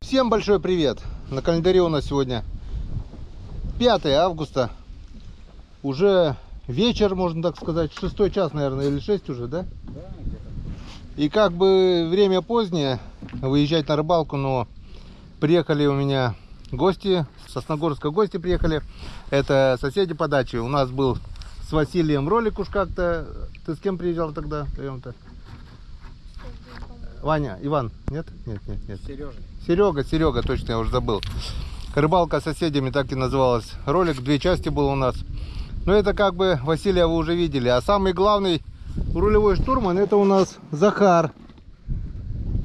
Всем большой привет! На календаре у нас сегодня 5 августа. Уже вечер, можно так сказать. 6 час, наверное, или 6 уже, да? Да, где-то. И как бы время позднее, выезжать на рыбалку, но приехали у меня гости, с Сосногорска гости приехали. Это соседи по даче. У нас был с Василием ролик уж как-то. Ты с кем приезжал тогда? Ваня, Иван? Нет? Нет. Серега, точно, я уже забыл. Рыбалка с соседями, так и называлась. Ролик, 2 части был у нас. Но это как бы Василия вы уже видели. А самый главный рулевой штурман — это у нас Захар.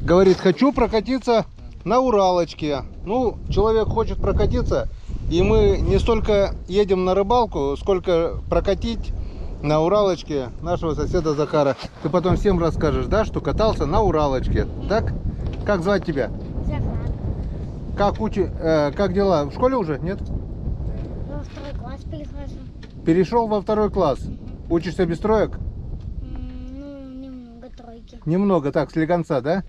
Говорит, хочу прокатиться на Уралочке. Ну, человек хочет прокатиться, и мы не столько едем на рыбалку, сколько прокатить на Уралочке нашего соседа Захара. Ты потом всем расскажешь, да, что катался на Уралочке. Так? Как звать тебя? Захар. Как дела? В школе уже? Нет? Во 2 класс перехожу. Перешел во 2 класс. Учишься без троек? Ну, немного тройки. Немного, так, слегонца, да?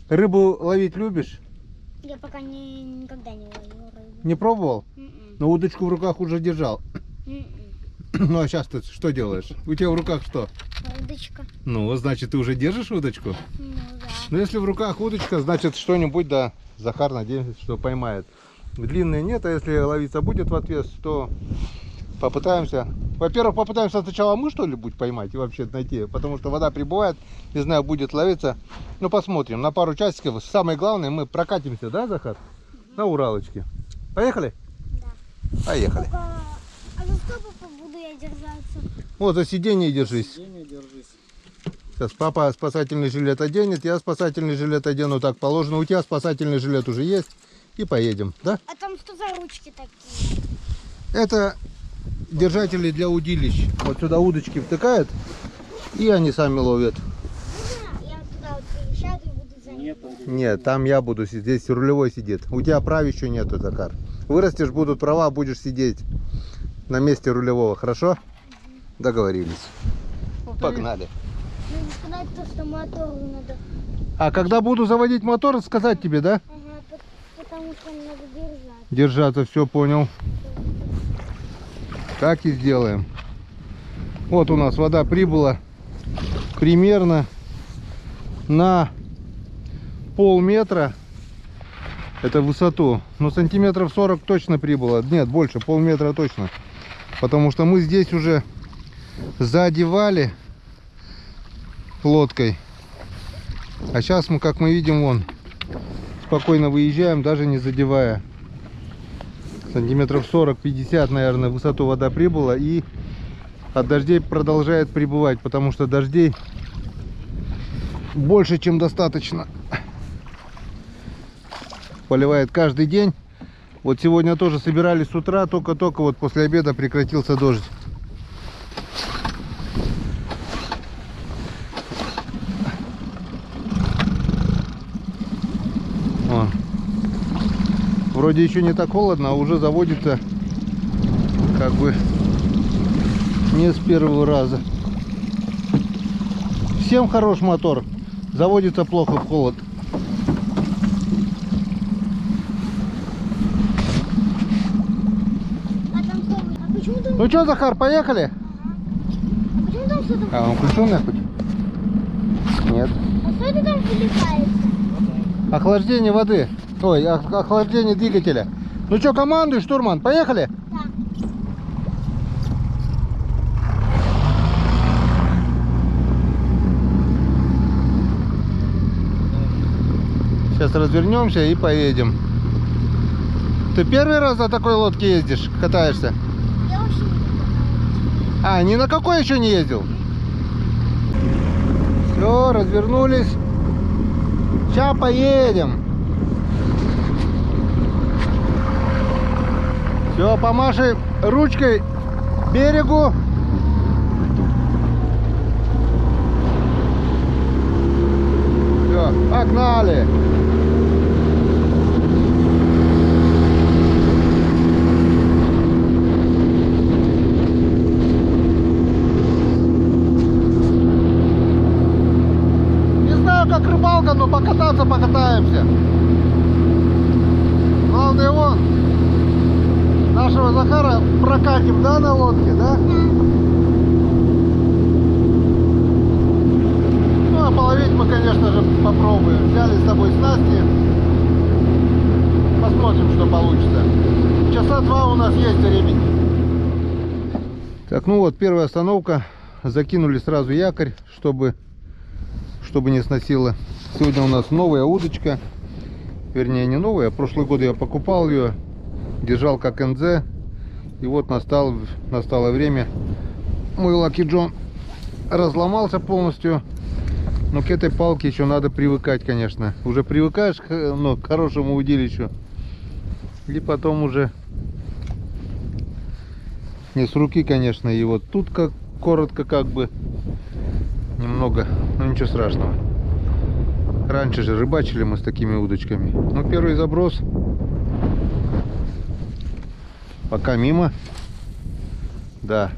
Рыбу ловить любишь? Я пока никогда не ловила рыбу. Не пробовал? Но удочку в руках уже держал. М-м. Ну а сейчас ты что делаешь? У тебя в руках что? Удочка. Ну, значит, ты уже держишь удочку? Ну да. Ну, если в руках удочка, значит, что-нибудь, да, Захар, надеемся, что поймает. Длинные нет, а если ловиться будет в отвес, то попытаемся. Во-первых, попытаемся сначала мы что-нибудь поймать и вообще найти, потому что вода прибывает, не знаю, будет ловиться. Ну, посмотрим, на пару часиков. Самое главное, мы прокатимся, да, Захар? На Уралочке. Поехали? Да. Поехали. А за что буду я держаться? Вот, за сиденье держись. Сиденье держись. Сейчас папа спасательный жилет оденет, я спасательный жилет одену, так положено. У тебя спасательный жилет уже есть. И поедем, да? А там что за ручки такие? Это держатели для удилищ. Вот сюда удочки втыкают, и они сами ловят. Я туда вот пересяду и буду за ним. Нет, там я буду сидеть, здесь рулевой сидит. У тебя прав еще нету, Захар. Вырастешь, будут права, будешь сидеть на месте рулевого, хорошо? Договорились. Погнали. Ну, сказать то, что мотору надо. А когда буду заводить мотор, сказать тебе, да? Ага, потому что надо держать. Держаться, все понял. Так и сделаем. Вот у нас вода прибыла примерно на полметра. Это в высоту. Но сантиметров 40 точно прибыло. Нет, больше, полметра точно. Потому что мы здесь уже задевали лодкой. А сейчас мы, как мы видим, вон, спокойно выезжаем, даже не задевая. Сантиметров 40-50, наверное, в высоту вода прибыла. И от дождей продолжает прибывать, потому что дождей больше, чем достаточно. Поливает каждый день. Вот сегодня тоже собирались с утра, только-только вот после обеда прекратился дождь. Вон. Вроде еще не так холодно, а уже заводится как бы не с первого раза. Всем хорош мотор, заводится плохо в холод. А там что? А почему там? Ну что, Захар, поехали? А почему там что-то? А он включенный хоть? Нет. А что это там выливается? Охлаждение воды. Ой, охлаждение двигателя. Ну что, командуй, штурман, поехали? Да. Сейчас развернемся и поедем. Ты первый раз на такой лодке ездишь, катаешься? Я вообще не знаю. А, ни на какой еще не ездил? Все, развернулись. Сейчас поедем. Все, помаши ручкой берегу. Все, погнали. Не знаю, как рыбалка, но покататься покатаемся. Главное вон, нашего Захара прокатим, да, на лодке, да? Ну, а половить мы, конечно же, попробуем. Взяли с собой снасти. Посмотрим, что получится. Часа 2 у нас есть времени. Так, ну вот, первая остановка. Закинули сразу якорь, чтобы не сносило. Сегодня у нас новая удочка. Вернее, не новая. Прошлый год я покупал ее. Держал как НЗ. И вот настало время. Мой Lucky John разломался полностью. Но к этой палке еще надо привыкать, конечно. Уже привыкаешь к хорошему удилищу. И потом уже не с руки, конечно. И вот тут как коротко как бы немного. Но ничего страшного. Раньше же рыбачили мы с такими удочками. Ну, первый заброс. Пока мимо. Да.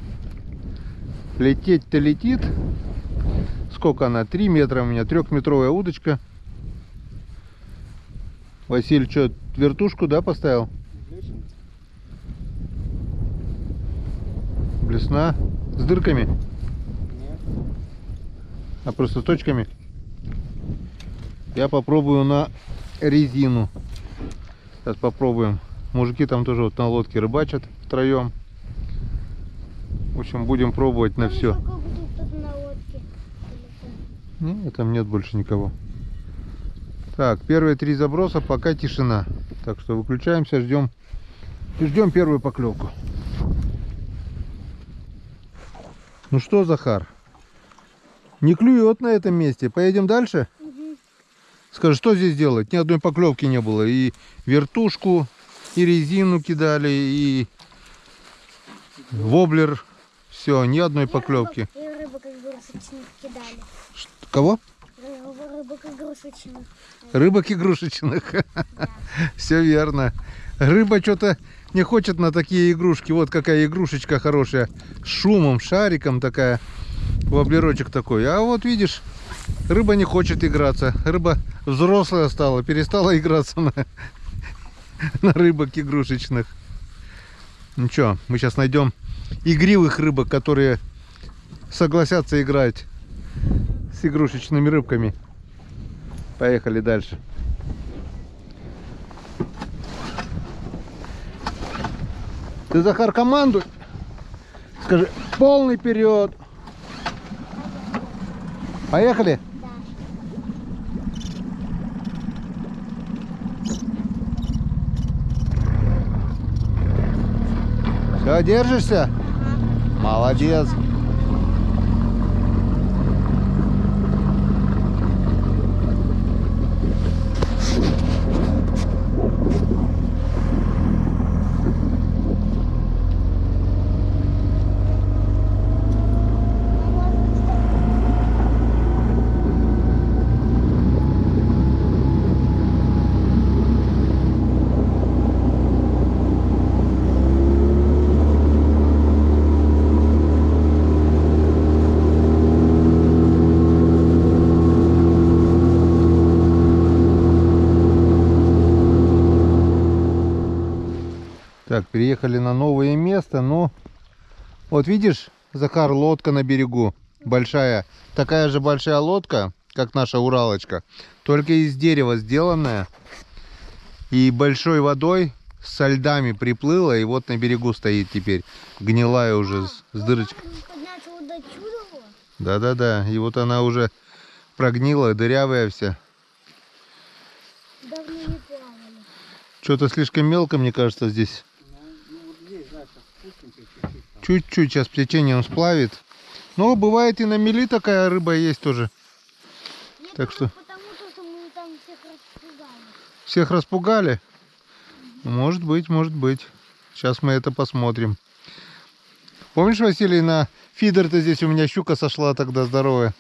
Лететь-то летит. Сколько она? 3 метра у меня. 3-метровая удочка. Василь, что, вертушку, да, поставил? Блесна. С дырками? Нет. А просто с точками? Я попробую на резину. Сейчас попробуем. Мужики там тоже вот на лодке рыбачат втроем. В общем, будем пробовать на все. Нет, там нет больше никого. Так, первые 3 заброса, пока тишина. Так что выключаемся, ждем первую поклевку. Ну что, Захар? Не клюет на этом месте. Поедем дальше? Скажи, что здесь делать? Ни одной поклевки не было. И вертушку, и резину кидали, и воблер. Все, ни одной поклевки. И рыбок игрушечных кидали. Кого? Рыбок игрушечных. Рыбок игрушечных. Все верно. Рыба что-то не хочет на такие игрушки. Вот какая игрушечка хорошая. С шумом, шариком такая. Воблерочек такой. А вот видишь, рыба не хочет играться. Рыба взрослая стала, перестала играться на рыбок игрушечных. Ничего, мы сейчас найдем игривых рыбок, которые согласятся играть с игрушечными рыбками. Поехали дальше. Ты, Захар, командуй. Скажи, полный вперед. Поехали? Все, держишься? Молодец. Так, переехали на новое место, но вот видишь, Захар, лодка на берегу, большая, такая же большая лодка, как наша Уралочка, только из дерева сделанная и большой водой со льдами приплыла, и вот на берегу стоит теперь, гнилая уже с дырочкой. Да-да-да, и вот она уже прогнила, дырявая вся. Давно не плавали. Что-то слишком мелко, мне кажется, здесь. Чуть-чуть сейчас течением сплавит. Но бывает и на мели такая рыба есть тоже. Нет, Так что потому что мы там всех распугали. всех распугали? Может быть, может быть. Сейчас мы это посмотрим. Помнишь, Василий, на фидер-то здесь у меня щука сошла тогда здоровая?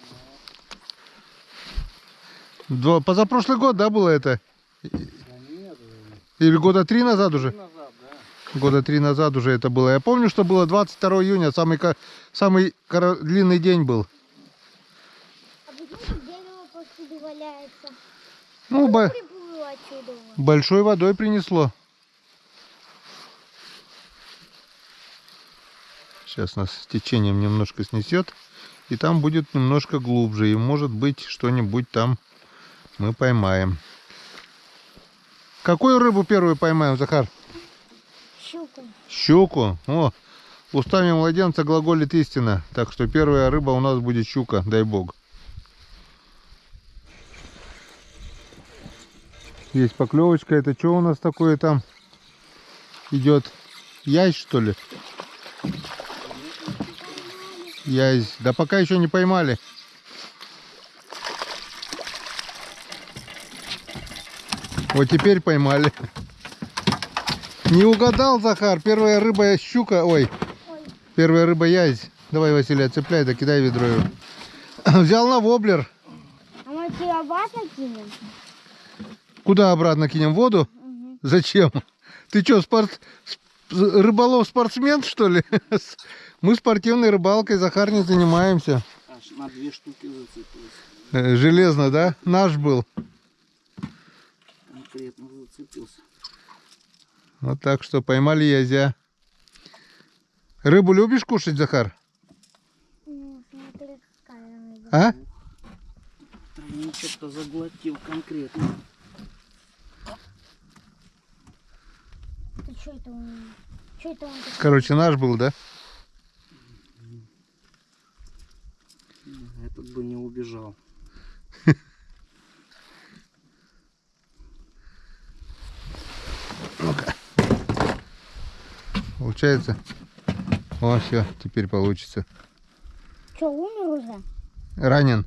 Позапрошлый год, да, было это? Или года 3 назад уже? Года 3 назад уже это было. Я помню, что было 22 июня, самый длинный день был. А почему дерево повсюду валяется? Ну, Приплыло отсюда. большой водой принесло. Сейчас нас с течением немножко снесет. И там будет немножко глубже. И может быть что-нибудь там мы поймаем. Какую рыбу первую поймаем, Захар? Щуку. Щуку. О, устами младенца глаголит истина. Так что первая рыба у нас будет щука, дай бог. Есть поклевочка. Это что у нас такое там идет? Язь, что ли? Язь. Да пока еще не поймали. Вот теперь поймали. Не угадал, Захар. Первая рыба щука. Ой. Первая рыба язь. Давай, Василий, отцепляй, да кидай ведро его. Взял на воблер. А мы тебе обратно кинем? Куда обратно кинем? В воду? Угу. Зачем? Ты что, рыболов-спортсмен, что ли? Мы спортивной рыбалкой, Захар, не занимаемся. Аж на 2 штуки зацепился. Железно, да? Наш был. Конкретно зацепился. Вот так что поймали язя. Рыбу любишь кушать, Захар? Ну, смотри, какая рыба. А? Тройничок-то заглотил конкретно. Ты что это он? Что это он такой? Короче, наш был, да? Этот бы не убежал. Ну-ка. Получается? О, все, теперь получится. Что, умер уже? Ранен.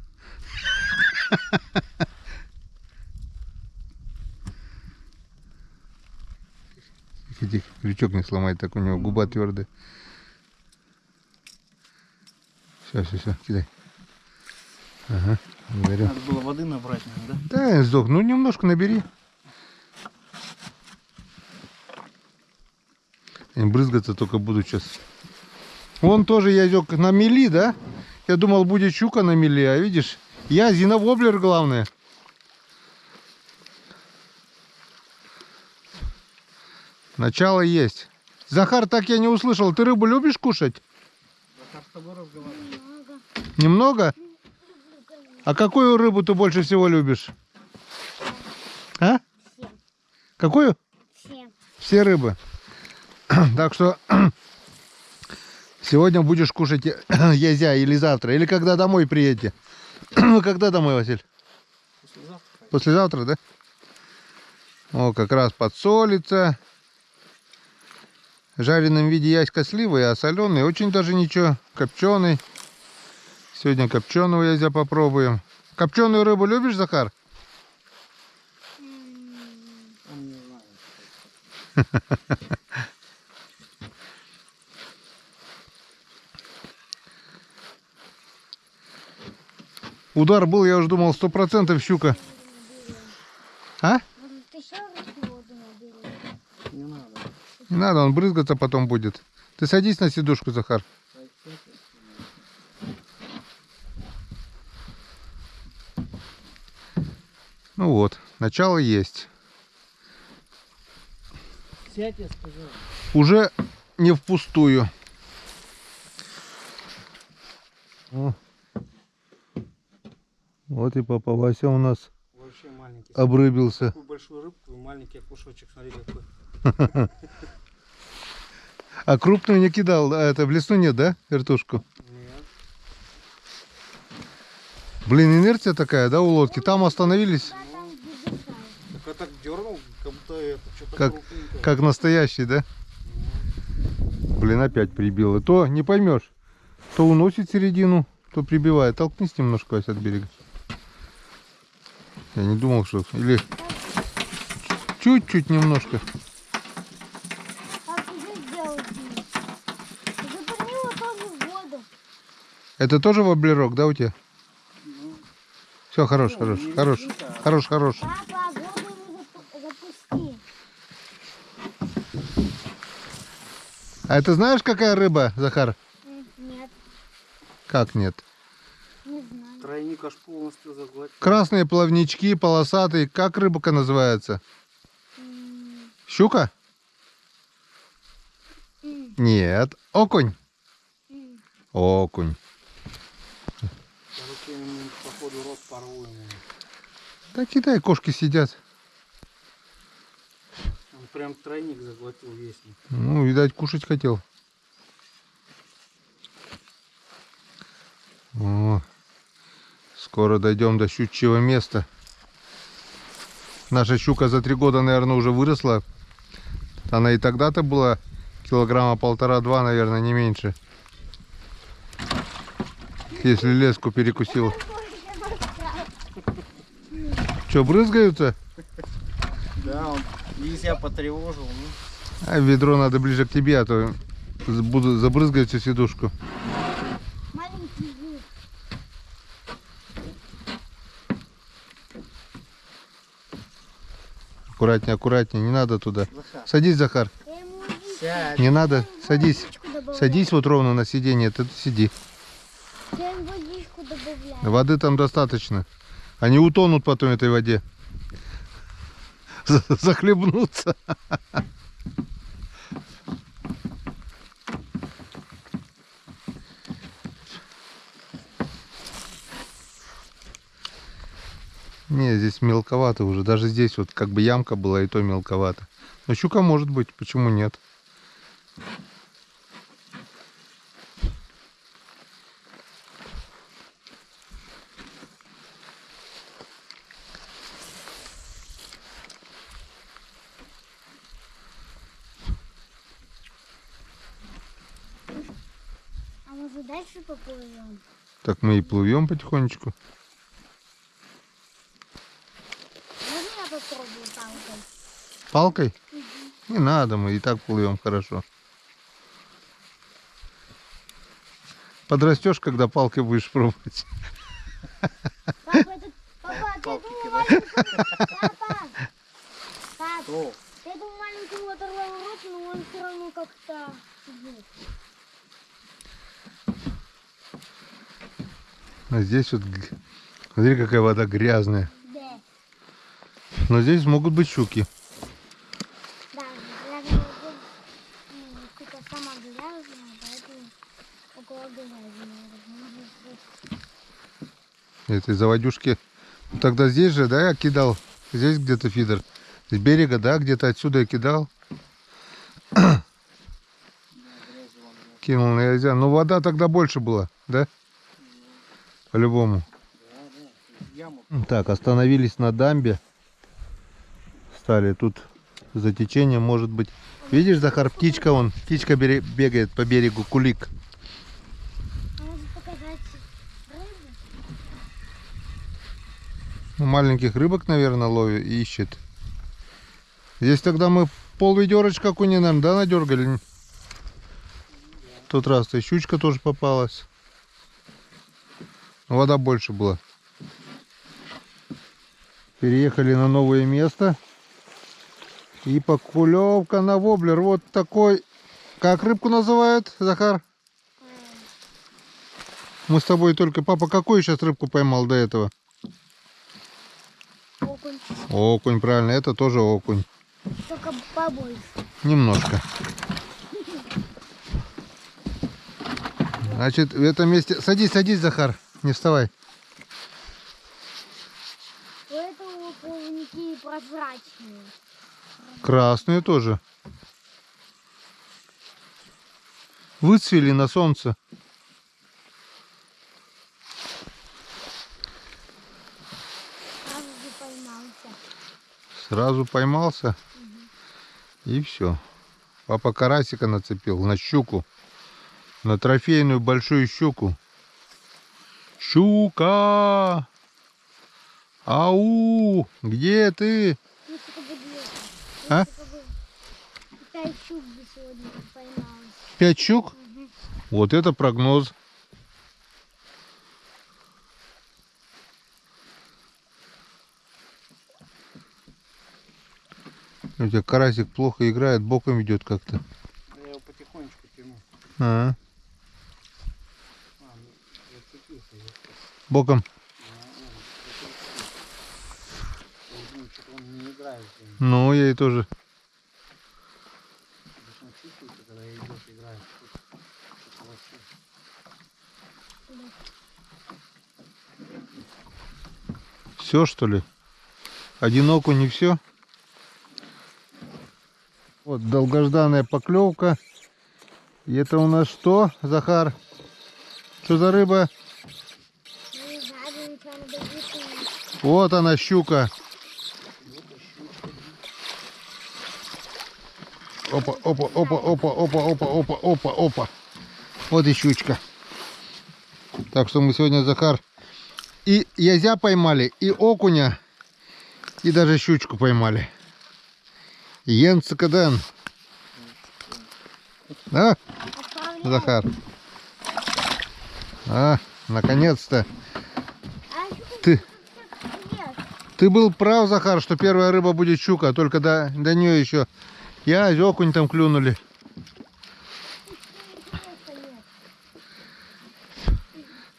Тихо, крючок не сломать, так у него губа твердая. Все, кидай. Ага, благодарю. Надо было воды набрать, наверное, да? Да, сдох. Ну, немножко набери. Брызгаться только буду сейчас. Вон тоже язёк на мели, да? Я думал, будет щука на мели, а видишь, язи на воблер главное. Начало есть. Захар, так я не услышал. Ты рыбу любишь кушать? Захар с тобой разговаривает. Немного? А какую рыбу ты больше всего любишь? А? Все. Какую? Все. Все рыбы. Так что сегодня будешь кушать язя или завтра, или когда домой приедете. Когда домой, Василь? Послезавтра. Послезавтра, да? О, как раз подсолится. В жареном виде яська сливый, а соленый очень даже ничего. Копченый. Сегодня копченого язя попробуем. Копченую рыбу любишь, Захар? Он не знает. Удар был, я уже думал, 100% щука. А? Может, еще рыбу воду набери? Не надо. Не надо, он брызгаться потом будет. Ты садись на сидушку, Захар. Ну вот, начало есть. Сядь, я сказал. Уже не впустую. О. Вот и папа Вася у нас Вообще маленький. обрыбился. Такую большую рыбку и маленький окушочек, смотри какой. А крупную не кидал, а это в лесу нет, да, вертушку? Нет. Блин, инерция такая, да, у лодки. Там остановились, Там где дышать. Так я так дернул, как будто это что-то Как- крупненькое. как настоящий, да? Блин, опять прибило. То не поймешь, то уносит середину, то прибивает. Толкнись немножко, Вася, от берега. Я не думал, что... Или чуть-чуть немножко. Как уже сделать здесь? Запрыгни его тоже в воду. Это тоже воблерок, да, у тебя? Ну, Все, хорош. Папа, воду запусти. А это знаешь, какая рыба, Захар? Нет, Как нет? не знаю. тройник аж полностью заглотил. Красные плавнички, полосатые. Как рыбка называется? Щука? Нет. Окунь. Окунь. Короче, ему, походу, рот порву ему. Да кидай, кошки сидят. Он прям тройник заглотил весь. Ну, видать, кушать хотел. О, скоро дойдем до щучьего места. Наша щука за 3 года, наверное, уже выросла. Она и тогда-то была килограмма 1,5-2, наверное, не меньше. Если леску перекусил. Что, брызгаются? Да, он нельзя потревожил. Ну. А ведро надо ближе к тебе, а то буду забрызгать всю сидушку. Маленький жук. Аккуратнее, аккуратнее, не надо туда. Захар, Садись, Захар. Я ему сядь. Не надо, садись. водичку добавляю. Садись вот ровно на сиденье, ты тут сиди. Я им водичку добавляю. Воды там достаточно. Они утонут потом в этой воде. Захлебнутся. Не, здесь мелковато уже. Даже здесь вот как бы ямка была, и то мелковато. Но щука может быть, почему нет? А может дальше поплывем? Так мы и плывем потихонечку. Можно я попробую палкой? Палкой? Не надо, мы и так плывем хорошо. Подрастешь, когда палкой будешь пробовать. Папа, папа, ты Палки думал кидай. Папа, пап, О, я думал маленькому оторвал рот, но он все равно как-то... А здесь вот, смотри, какая вода грязная. Да, Но здесь могут быть щуки. да, грязная вода, сука, сама грязная, поэтому около грязной. Этой заводюшки. Тогда здесь же, да, я кидал. Здесь где-то фидер. С берега, да, где-то отсюда я кидал. Кинул на язя. Но вода тогда больше была, да? По-любому. яму. Так, остановились на дамбе. Стали тут за течением, может быть. Видишь, Захар, птичка вон. Птичка бегает по берегу, кулик. А может показать рыбу? Ну, маленьких рыбок, наверное, ловит и ищет. Здесь тогда мы пол-ведерочка окуня, наверное, да, надергали? В тот раз-то и щучка тоже попалась. Вода больше была. Переехали на новое место. И поклевка на воблер. Вот такой. Как рыбку называют, Захар? Мы с тобой только... Папа, какую сейчас рыбку поймал до этого? Окунь, Окунь, правильно. Это тоже окунь. только побольше. Немножко. Значит, в этом месте... Садись, садись, Захар. Не вставай. У этого плавники прозрачные. Красные тоже. Выцвели на солнце. Сразу же поймался. Сразу поймался. И все. Папа карасика нацепил на щуку. На трофейную большую щуку. Щука! Ау! Где ты? Ну, только бы две. А? Только бы 5 щук бы сегодня поймалось. 5 щук? Угу. Вот это прогноз. У тебя карасик плохо играет, боком идет как-то. Я его потихонечку тяну. А, А, ну, зацепился я. боком. Что-то он не играет. Ну, я и тоже. Он чувствуется, когда идешь, играешь. Что-то вообще. Все, что ли? Один окунь не все? Вот долгожданная поклевка. И это у нас что, Захар? Что за рыба? Не знаю, ничего не добиться. Вот она, щука. Опа, опа, опа, опа, опа, опа, опа, опа, опа. Вот и щучка. Так что мы сегодня, Захар, и язя поймали, и окуня, и даже щучку поймали. Енцикаден. Да, Захар? А, наконец-то. Ты был прав, Захар, что первая рыба будет щука, только до нее еще язь, окунь там клюнули.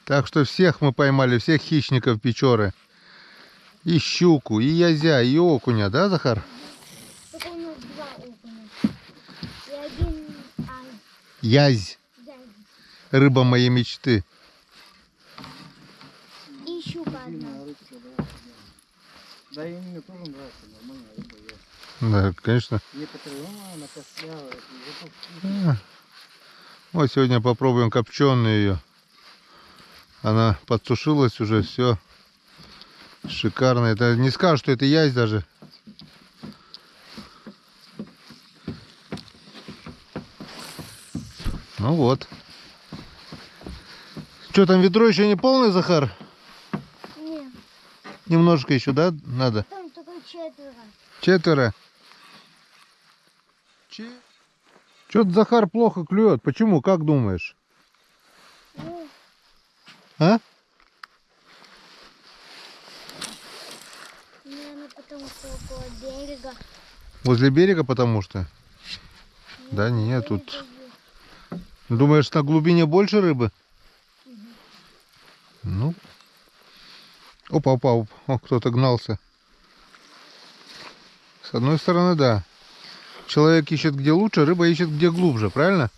Так что всех мы поймали, всех хищников Печоры. И щуку, и язя, и окуня, да, Захар? Только у нас 2 окуня. И один Язь, язь. рыба моей мечты. И щука одна. Да, и мне тоже нравится, нормальная рыба есть. Да, конечно. Некоторые, она костлявая. Вот сегодня попробуем копченую ее. Она подсушилась уже, все шикарно. Это не скажешь, что это язь даже. Ну вот. Что там, ведро еще не полное, Захар? Нет, Немножко еще, да, надо? там только 4. 4. Что-то Захар плохо клюет. Почему? Как думаешь? Ну, А? наверное, потому что около берега. Возле берега, потому что? Да нет, тут... Думаешь, на глубине больше рыбы? Ну. Опа, опа, опа. О, кто-то гнался. С одной стороны, да. Человек ищет где лучше, рыба ищет где глубже, правильно?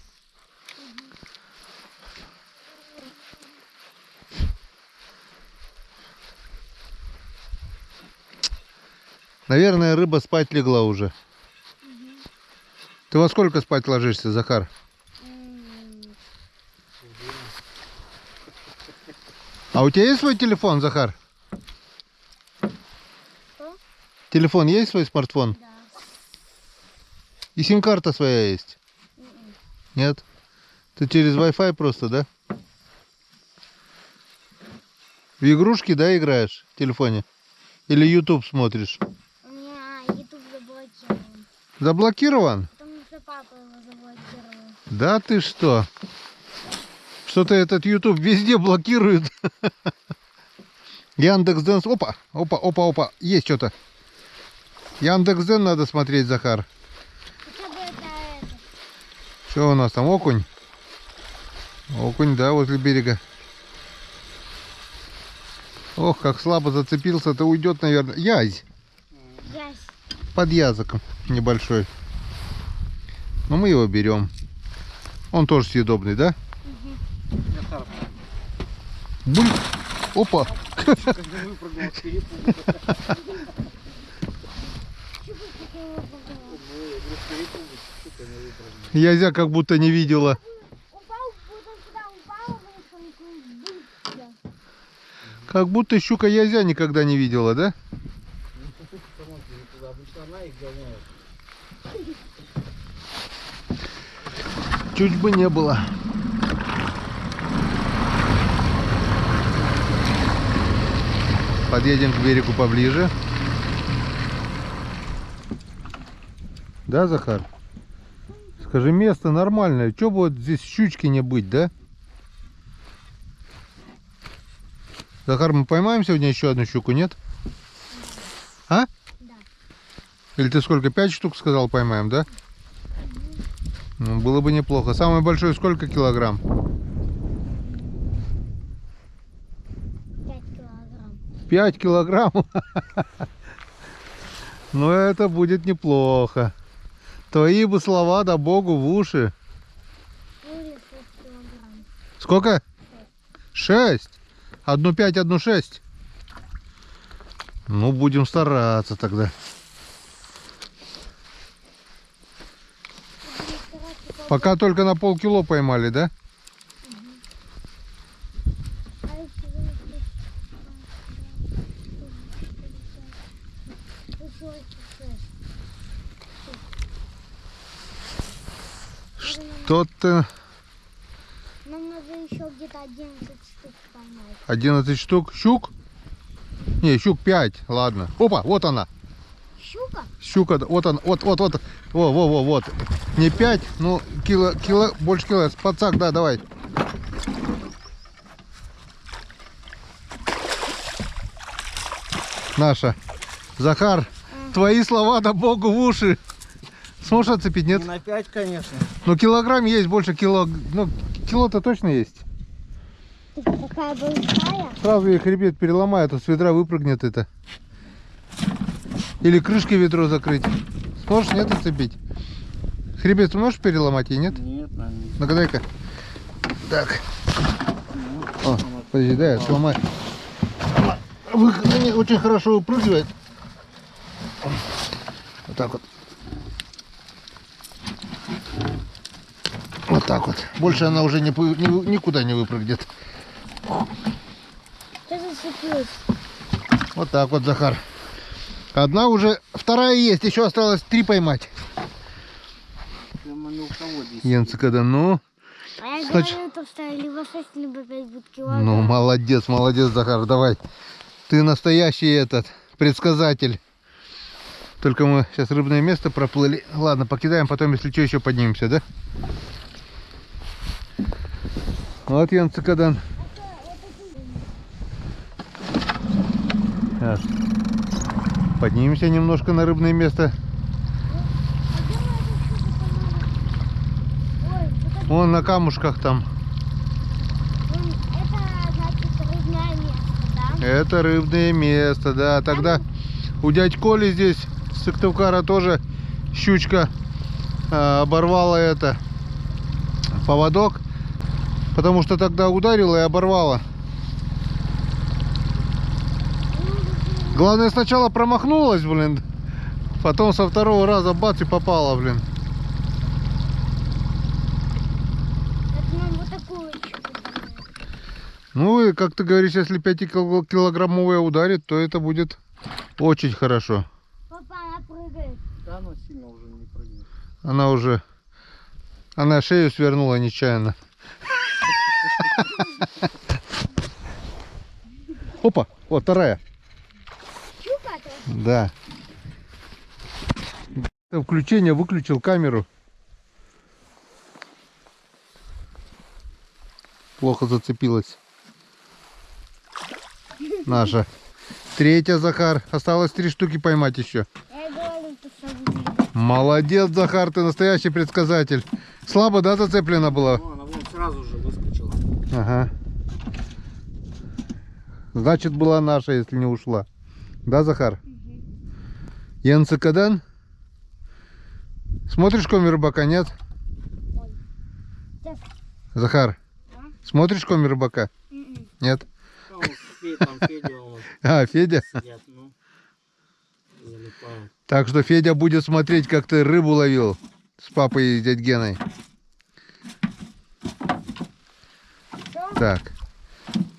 Наверное, рыба спать легла уже. Ты во сколько спать ложишься, Захар? А у тебя есть свой телефон, Захар? Что? Телефон есть свой, смартфон? Да. И сим-карта своя есть? Нет? Ты через Wi-Fi просто, да? В игрушки, да, играешь в телефоне? Или YouTube смотришь? У меня YouTube заблокирован. Заблокирован? Потому что папа его заблокировал. Да ты что? Что-то этот YouTube везде блокирует. Яндекс.Дзен. Опа, опа, опа, опа. Есть что-то. Яндекс.Дзен надо смотреть, Захар. Хотя бы это. Что у нас там, окунь? Окунь, да, возле берега. Ох, как слабо зацепился-то, уйдет, наверное. Язь. Язь. Под языком небольшой. Но мы его берем. Он тоже съедобный, да? Буль. Опа. Выпрыгнул с перепугу. Язя как будто не видела. Упал, потом сюда упал, вышел, Как будто щука язя никогда не видела, да? Обычно она их гоняет. Чуть бы не было. Подъедем к берегу поближе. Да, Захар? Скажи, место нормальное. Чё бы вот здесь щучки не быть, да? Захар, мы поймаем сегодня еще одну щуку, нет? А? Да. Или ты сколько? 5 штук сказал, поймаем, да? Ну, было бы неплохо. Самый большой сколько килограмм? 5 килограмм. 5 килограмм? Ну, это будет неплохо. Твои бы слова, да богу, в уши. Или 6 килограмм. Сколько? 6. Одну 5, одну 6. Ну, будем стараться тогда. Пока только на полкило поймали, да? Что-то... Нам надо еще где-то 11 штук поймать. 11 штук. Щук? Не, щук 5. Ладно. Опа, вот она. Щука? Щука, вот она, вот. Вот. Не 5, ну кило, больше кило. Пацак, да, давай. Наша. Захар, твои слова да богу в уши. Сможешь отцепить, нет? Не на 5, конечно. Ну килограмм есть, больше кило. Ну кило-то точно есть. Такая большая. Сразу ей хребет переломает, а с ведра выпрыгнет это. Или крышкой ведро закрыть. Сможешь, нет, отцепить? Хребет сможешь переломать ей, нет? Нет, наверное. Ну-ка дай-ка. Так. О, подожди, дай я сломаю. Она очень хорошо выпрыгивает. Вот так вот. Вот так вот. Больше она уже никуда не выпрыгнет. Что зацепилось? Вот так вот, Захар. Одна уже, вторая есть, еще осталось 3 поймать. Прямо ни у кого здесь. Янцикада, ну. А я Значит- говорю, то, что либо 6, либо 5 будет килограмм. Ну, молодец, Захар, давай. Ты настоящий этот, предсказатель. Только мы сейчас рыбное место проплыли. Ладно, покидаем, потом, если что, еще поднимемся, да? Вот Янцикадан. Сейчас. Поднимемся немножко на рыбное место. Ой, это, Вон на камушках там. это значит рыбное место, да? Это рыбное место, да. Тогда у дядь Коли здесь, с Сыктывкара, тоже щучка оборвала это поводок. Потому что тогда ударила и оборвала. Главное, сначала промахнулась, блин. Потом со второго раза бац и попала, блин. Это нам вот такую щуку. Ну и, как ты говоришь, если 5-килограммовая ударит, то это будет очень хорошо. Папа, она прыгает. Да, но сильно уже не прыгнет. Она уже... Она шею свернула нечаянно. Опа, вот вторая. Щука-то? Да. Это включение, выключил камеру. Плохо зацепилась. Наша. Третья, Захар. Осталось 3 штуки поймать еще. Я говорю, то, что будет. Молодец, Захар, ты настоящий предсказатель. Слабо, да, зацеплена была? Ну, она вон сразу же выскочила. Ага. Значит, была наша, если не ушла. Да, Захар? Янцикадан? Смотришь коми рыбака, нет? Ой. Так. Захар, А? смотришь коми рыбака? М-м. Нет? Там Федя вот А, Федя? сидят, ну, залипают. Так что Федя будет смотреть, как ты рыбу ловил с папой и дядь Геной. Так.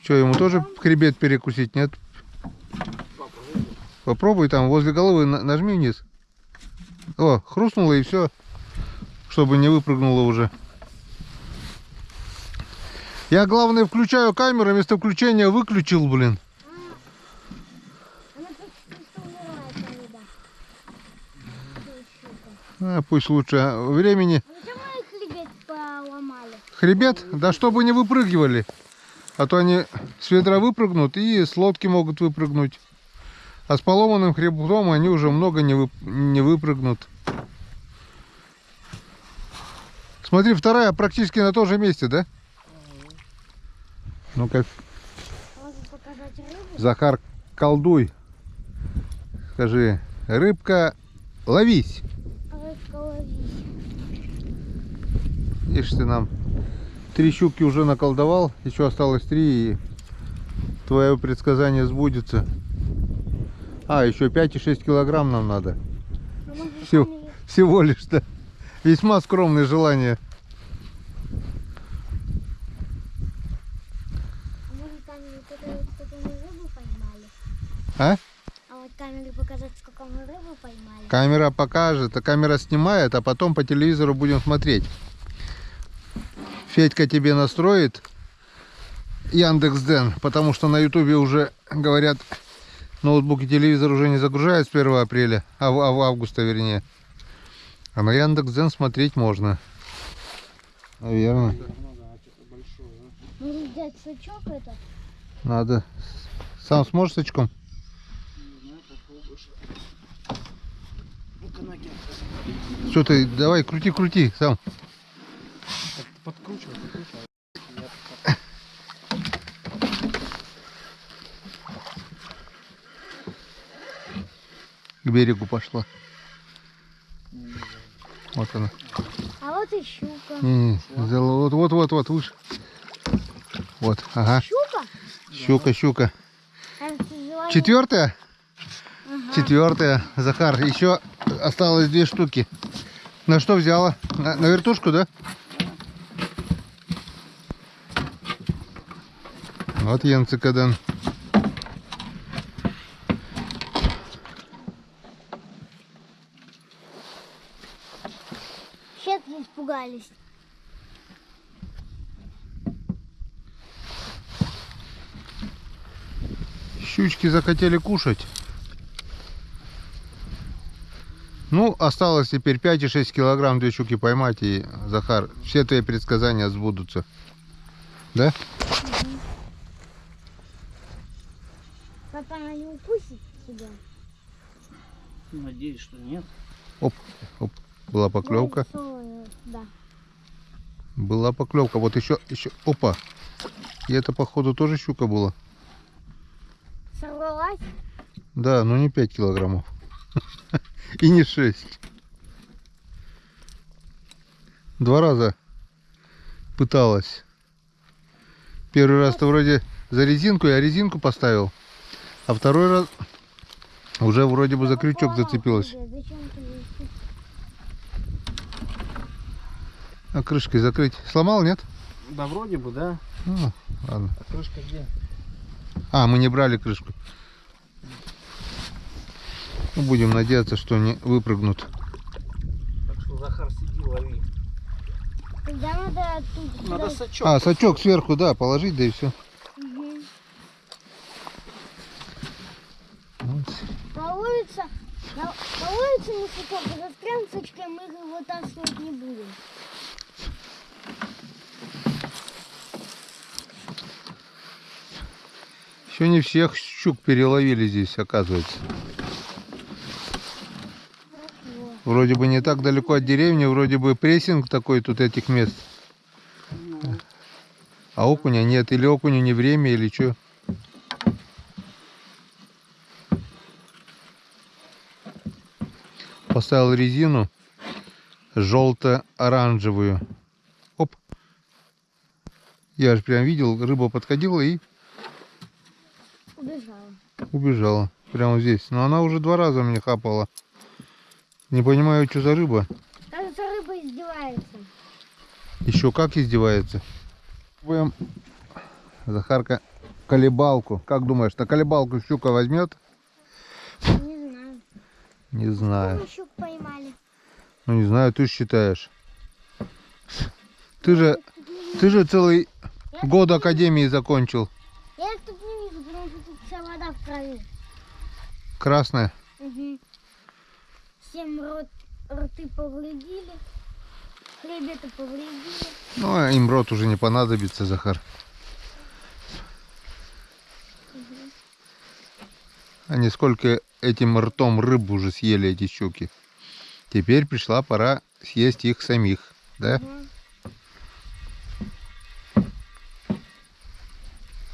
Что, ему тоже хребет перекусить, нет? Попробуй там возле головы нажми вниз. О, хрустнуло и все. Чтобы не выпрыгнуло уже. Я, главное, включаю камеру, вместо включения выключил, блин. Она почти что умирает, рыба. А, пусть лучше времени. А зачем мы их хребет поломали? Хребет? Да чтобы не выпрыгивали. А то они с ведра выпрыгнут и с лодки могут выпрыгнуть. А с поломанным хребтом они уже много не выпрыгнут. Смотри, вторая практически на том же месте, да? Ну-ка, Можно показать рыбу? Захар, колдуй. Скажи, рыбка, ловись. Рыбка ловись. Видишь, ты нам 3 щуки уже наколдовал, еще осталось 3, и твое предсказание сбудется. А, еще 5,6 килограмм нам надо. А может, Всё. камеры- Всего лишь-то. Весьма скромное желание. а может камеры показать, сколько мы рыбу поймали? А? А вот камеры показать, сколько мы рыбу поймали? Камера покажет, а камера снимает, а потом по телевизору будем смотреть. Федька тебе настроит Яндекс.Дзен, потому что на ютубе уже говорят, ноутбук и телевизор уже не загружают с 1 апреля, в августа вернее. А на Яндекс.Дзен смотреть можно. Наверное. Ну да, что-то большое, да? Может взять сачок этот? Надо. Сам сможешь с очком? Не знаю, попробуешь. Ну-ка, накинь. Что ты, давай, крути сам. Подкручивай. К берегу пошла. Вот она. А вот и щука. Не, вот, выше. Вот, ага. Щука? Щука. А это называется- 4-я? Ага. 4-я, Захар. Еще осталось 2 штуки. На что взяла? На вертушку, да? Вот Янцикадан. Щетки испугались. Щучки захотели кушать. Ну, осталось теперь 5,6 килограмм, 2 щуки поймать, и, Захар, все твои предсказания сбудутся. Да? Папа, она не укусит тебя? Надеюсь, что нет. Оп, была поклевка. Да. Была поклевка. Вот еще, опа. И это, походу, тоже щука была. Сорвалась? Да, но не 5 килограммов. И не 6. 2 раза пыталась. Первый раз-то вроде за резинку, я резинку поставил. А второй раз уже вроде бы за крючок зацепилась. Зачем ты ее- А крышкой закрыть. Сломал, нет? Да вроде бы, да. Ну, ладно. А крышка где? А, мы не брали крышку. Ну, будем надеяться, что не выпрыгнут. Так что, Захар, сиди, лови. Тогда надо тут... Надо сюда- сачок. А, сачок сверху, да, положить, да и все. Мгм. Вот. Половится мы сачок, а застряем сачком, мы их вытаскивать не будем. Еще не всех щук переловили здесь, оказывается. Вроде бы не так далеко от деревни, вроде бы прессинг такой тут этих мест. А окуня нет, или окуню не время, или что. Поставил резину желто-оранжевую. Оп. Я же прям видел, рыба подходила и Убежала. убежала. Прямо здесь. Но она уже 2 раза меня хапала. Не понимаю, что за рыба. Кажется, рыба издевается. Еще как издевается. Пробуем, Захарка, колебалку. Как думаешь, на колебалку щука возьмет? Не знаю. Не знаю. Мы щук поймали. Ну не знаю, ты ж считаешь. Ты же целый год академии закончил. Я их тут не вижу, потому что тут вся вода в крови. Красная. Угу. Всем рты повредили. Хребеты повредили. Ну, а им рот уже не понадобится, Захар. Они сколько этим ртом рыбу уже съели, эти щуки. Теперь пришла пора съесть их самих, да? Мгм.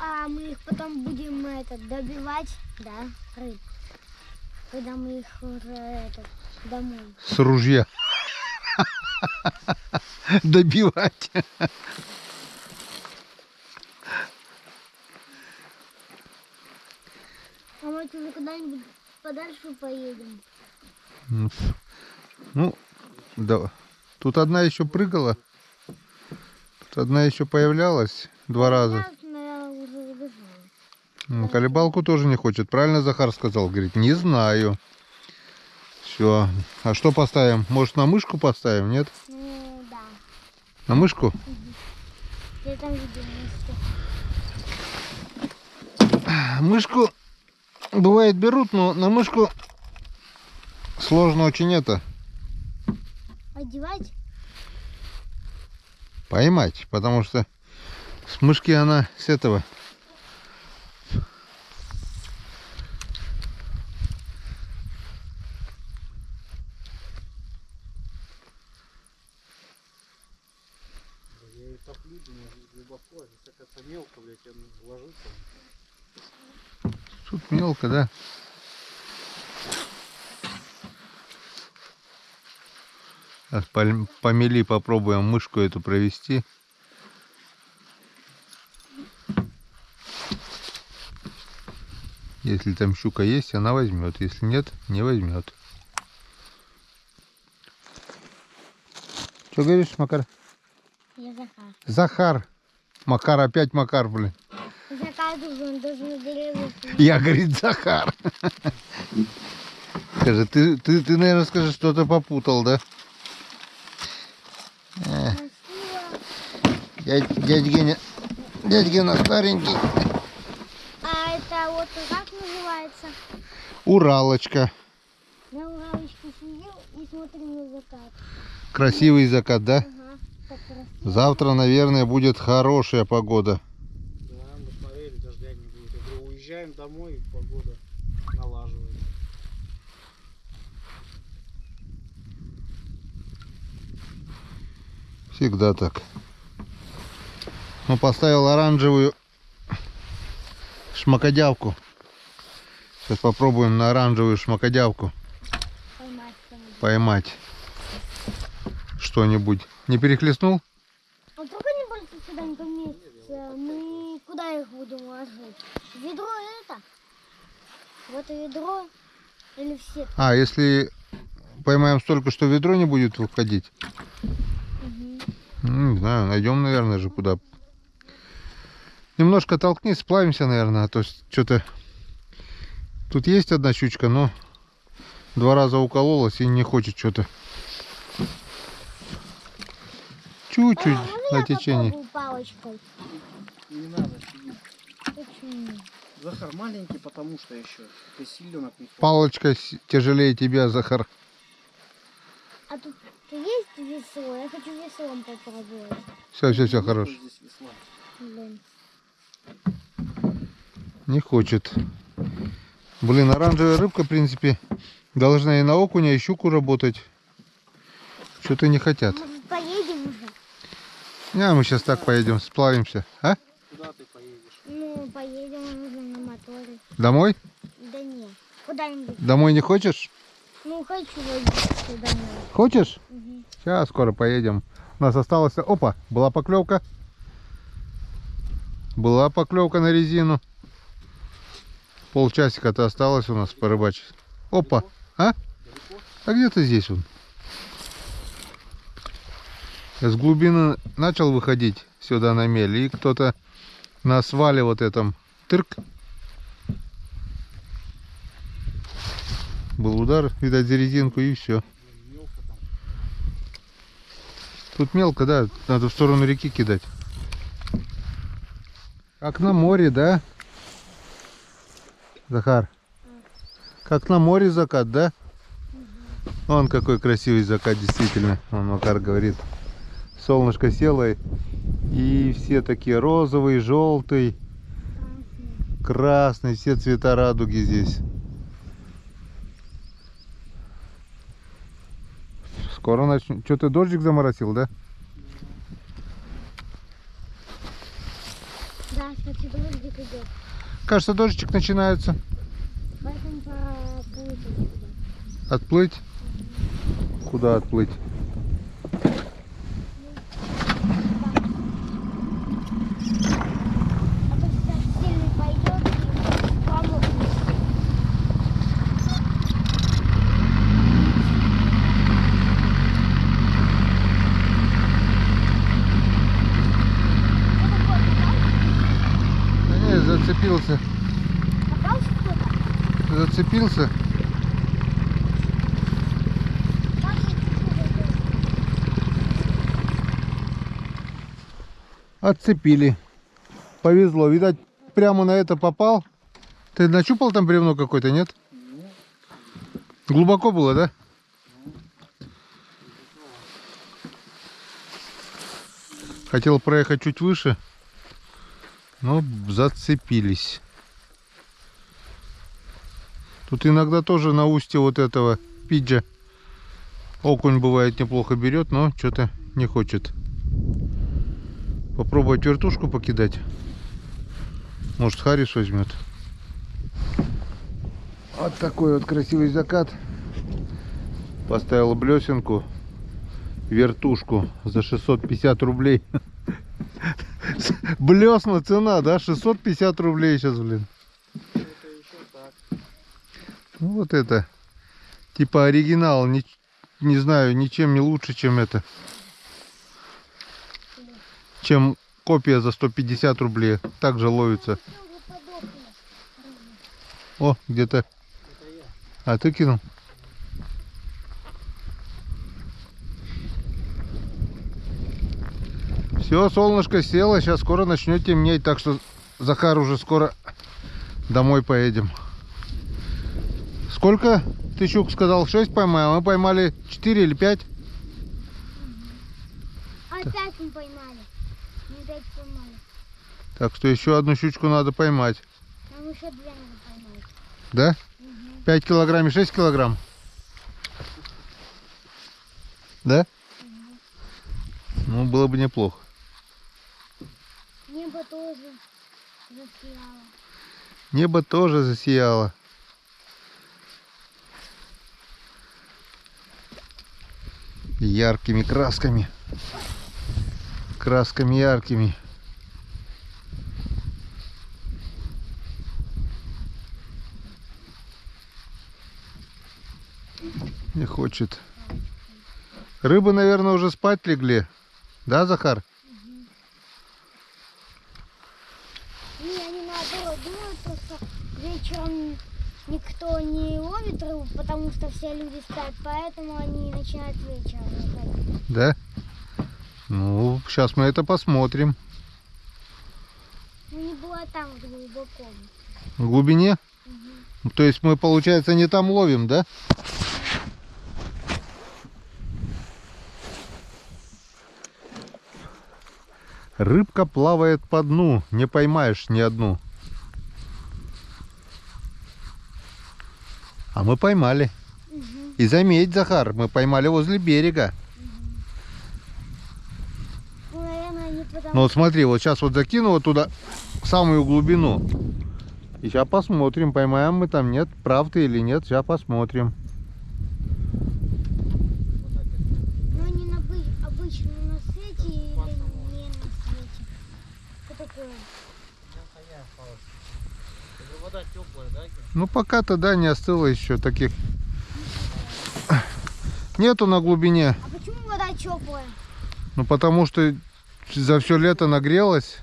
А мы их потом будем добивать, да, рыб. Когда мы их уже домой. С ружья. Добивать. может, уже куда-нибудь подальше поедем? Ну, да. Тут одна еще прыгала. Тут одна еще появлялась 2 раза. Я уже убежала. Колебалку тоже не хочет. Правильно Захар сказал? Говорит, не знаю. Все. А что поставим? Может, на мышку поставим, нет? Ну, да. На мышку? Я там видел мышку. Мышку, бывает, берут, но на мышку сложно очень это Одевать? поймать, потому что с мышки она с этого. Я и топлю, думаю, здесь глубоко, а здесь какая-то мелко, блядь, он ложится. Тут мелко, да? Сейчас по мели попробуем мышку эту провести. Если там щука есть, она возьмет. Если нет, не возьмет. Что говоришь, Макар? Я Захар. Захар. Макар, опять Макар, блин. Захар он должен на деревьях. Я, говорит, Захар. Скажи, ты, наверное, скажешь, что-то попутал, да? Красиво. Дядь Гена старенький. А это вот как называется? Уралочка. На Уралочке сидел и смотрел на закат. Красивый закат, да? Ага, так красиво. Завтра, наверное, будет хорошая погода. Да, мы смотрели, дождя не будет. Я говорю, уезжаем домой, и погода налаживается. Всегда так. Ну, поставил оранжевую шмакодявку. Сейчас попробуем на оранжевую шмакодявку Поймать что-нибудь. поймать что-нибудь. Не перехлестнул? А только не больше сюда не поместится. Мы куда их будем ложить? Ведро это? Вот и ведро или все? А, если поймаем столько, что ведро не будет входить? Не знаю, найдем, наверное, же куда. Немножко толкни, сплавимся, наверное, а то что-то... Тут есть одна щучка, но 2 раза укололась и не хочет что-то. Чуть-чуть на течении. Попробую палочкой. Не надо сидеть. Почему? Захар маленький, потому что еще. Ты силенок не хватит. Палочка тяжелее тебя, Захар. А тут есть весло? Я хочу веслом попробовать. Все, хорош. Здесь весла. Блин. Не хочет. Блин, оранжевая рыбка, в принципе, должна и на окуня, и щуку работать. Что-то не хотят. Может, поедем уже? Не, мы сейчас так поедем, сплавимся. А? Куда ты поедешь? Ну, поедем уже на моторе. Домой? Да нет, куда-нибудь. Домой не хочешь? Ну, хочу водиться домой. Хочешь? Угу. Сейчас скоро поедем. У нас осталось... Опа, была поклевка. Была поклевка на резину. Полчасика-то осталось у нас порыбачить. Опа. А? А где-то здесь он. С глубины начал выходить сюда на мель. И кто-то на свале вот этом. Тырк. Был удар, видать, за резинку и все. Мелко там. Тут мелко, да, надо в сторону реки кидать. Как на море, да? Захар? Как на море закат, да? Вон какой красивый закат, действительно. Вон Макар говорит. Солнышко село, и все такие розовый, желтый, красный, все цвета радуги здесь. Скоро начнем. Что, ты дождик заморосил, да? Да, кстати, дождик идет. Кажется, дождичек начинается. Поэтому пора отплыть отсюда. Отплыть? Куда отплыть? А то сейчас сильный пойдет и помогут. зацепился. Попался кто-то? Зацепился. Там же кто-то. Отцепили. Повезло. Видать, прямо на это попал. Ты нащупал там бревно какое-то, нет? Глубоко было, да? Хотел проехать чуть выше, но зацепились. Тут иногда тоже на устье вот этого пиджа окунь бывает неплохо берет, но что-то не хочет. Попробовать вертушку покидать. Может, Харрис возьмет. Вот такой вот красивый закат. Поставил блесенку, вертушку за 650 рублей. Блесна цена, да? 650 рублей сейчас, блин. Это еще так. Ну вот это. Типа оригинал. Не знаю, ничем не лучше, чем это. Чем копия за 150 рублей. Также ловится. О, где-то. Это я. А, ты кинул? Все, солнышко село, сейчас скоро начнет темнеть, так что, Захар, уже скоро домой поедем. Сколько ты щук сказал? 6 поймаем, а мы поймали 4 или 5? Опять мы поймали. Мы опять поймали. Так что еще одну щучку надо поймать. Нам еще 2 надо поймать. Да? 5 килограмм и 6 килограмм? Да? Ну, было бы неплохо. Небо тоже засияло. Небо тоже засияло. Яркими красками. Красками яркими. Не хочет. Рыбы, наверное, уже спать легли. Да, Захар? Не, они наоборот думают, просто вечером никто не ловит рыбу, потому что все люди спят, поэтому они начинают вечером ловить. Да? Ну, сейчас мы это посмотрим. Ну не было там глубоко. В глубине? То есть мы, получается, не там ловим, да? Рыбка плавает по дну, не поймаешь ни одну. А мы поймали. И заметь, Захар, мы поймали возле берега. Ну, наверное, не потому. Ну вот смотри, вот сейчас вот закину вот туда, в самую глубину. И сейчас посмотрим, поймаем мы там, нет, прав ты или нет, сейчас посмотрим. Но не на обычном на свете или не на свете. Что такое? Это вода теплая, да? Ну пока-то, да, не остыло еще таких. Нету на глубине. А почему вода теплая? Ну потому что за все лето нагрелась.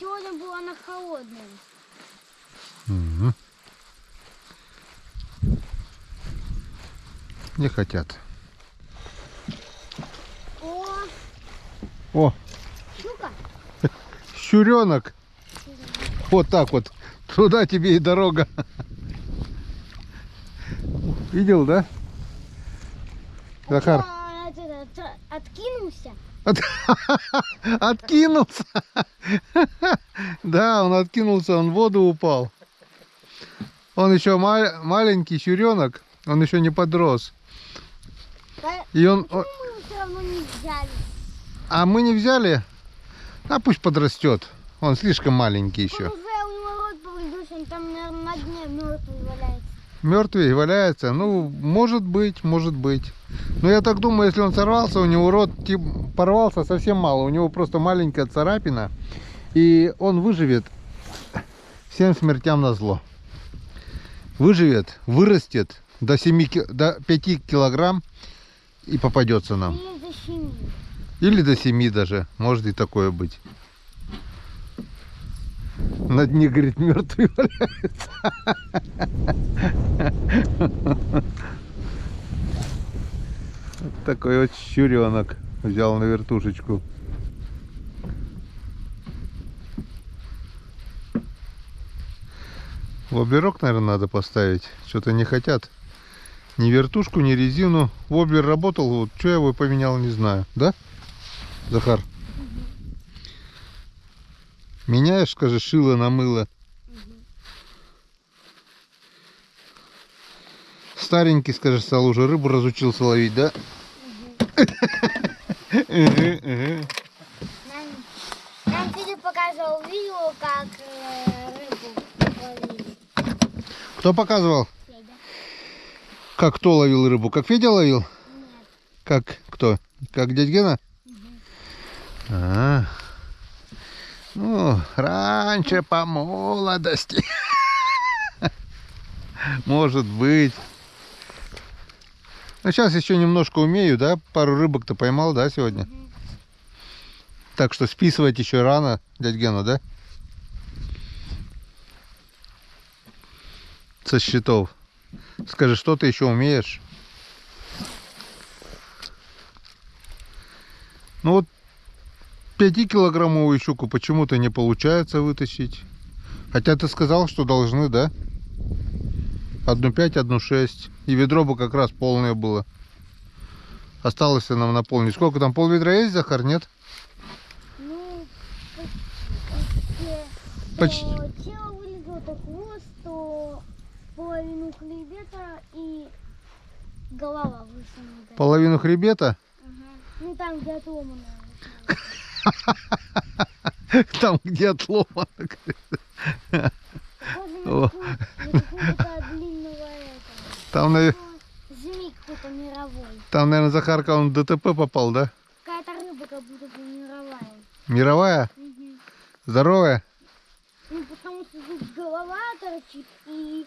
Сегодня была она холодная. Мгм. Не хотят. О, Щука? щуренок. Вот так вот. Туда тебе и дорога. Видел, да? Захар. А, откинулся? Откинулся. Да, он откинулся, он в воду упал. Он еще маленький щуренок, он еще не подрос. И он... Почему мы все равно не взяли? А мы не взяли? А пусть подрастет. Он слишком маленький еще. Он уже, у него рот повредился, он там, наверное, на дне мертвый валяется. Мертвый валяется? Ну, может быть, может быть. Но я так думаю, если он сорвался, у него рот порвался совсем мало. У него просто маленькая царапина. И он выживет всем смертям назло. Выживет, вырастет до 5 килограмм и попадется нам. Или до 7. Или до 7 даже. Может и такое быть. На дне, говорит, мертвый валяется. Вот такой вот щуренок взял на вертушечку. Воблерок, наверное, надо поставить. Что-то не хотят. Ни вертушку, ни резину. Воблер работал, вот что я его поменял, не знаю. Да, Захар? Меняешь, скажи, шило на мыло. Старенький, скажи, стал уже рыбу разучился ловить, да? Нам Федя показывал видео, как рыбу ловили. Кто показывал? Федя. Как кто ловил рыбу? Как Федя ловил? Нет. Как кто? Как дядя Гена? А, ну, раньше по молодости. Может быть. Ну, сейчас еще немножко умею, да? Пару рыбок-то поймал, да, сегодня? Так что списывать еще рано, дядя Гена, да? Со счетов. Скажи, что ты еще умеешь? Ну вот 5-килограммовую щуку почему-то не получается вытащить. Хотя ты сказал, что должны, да? 1,5, 1,6. И ведро бы как раз полное было. Осталось нам наполнить. Сколько там, пол-ведра есть, Захар, нет? Ну, Почти. то тело вылезло, то хвост, то половину хребета и голова высунута. Половину хребета? Ага. Ну там, где отломано. Там, где отломано. О. Какого-то длинного этого. Там, наверное, Змей какой-то мировой. Захарка, он в ДТП попал, да? Какая-то рыба как будто бы мировая. Мировая? Угу. Здоровая? Ну потому что тут голова торчит и